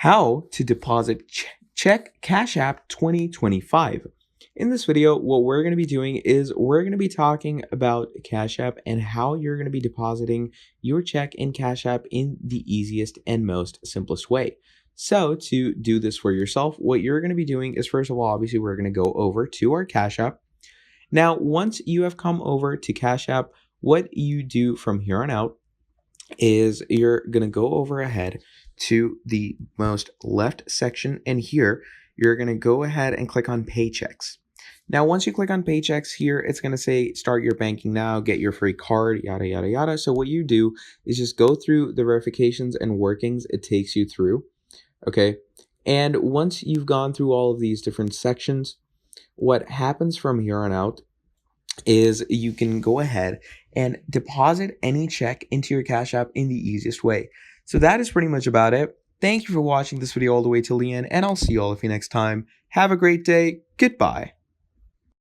How to deposit check Cash App 2025. In this video, what we're going to be doing is we're going to be talking about Cash App and how you're going to be depositing your check in Cash App in the easiest and most simplest way. So to do this for yourself, what you're going to be doing is, first of all, obviously we're going to go over to our Cash App. Now, once you have come over to Cash App, what you do from here on out is you're going to go over ahead to the most left section, and here you're going to go ahead and click on Paychecks. Now, once you click on Paychecks here, it's going to say start your banking now, get your free card, yada, yada, yada. So what you do is just go through the verifications and workings it takes you through, okay? And once you've gone through all of these different sections, what happens from here on out is you can go ahead and deposit any check into your Cash App in the easiest way. So that is pretty much about it. Thank you for watching this video all the way till the end, and I'll see you all of you next time. Have a great day. Goodbye.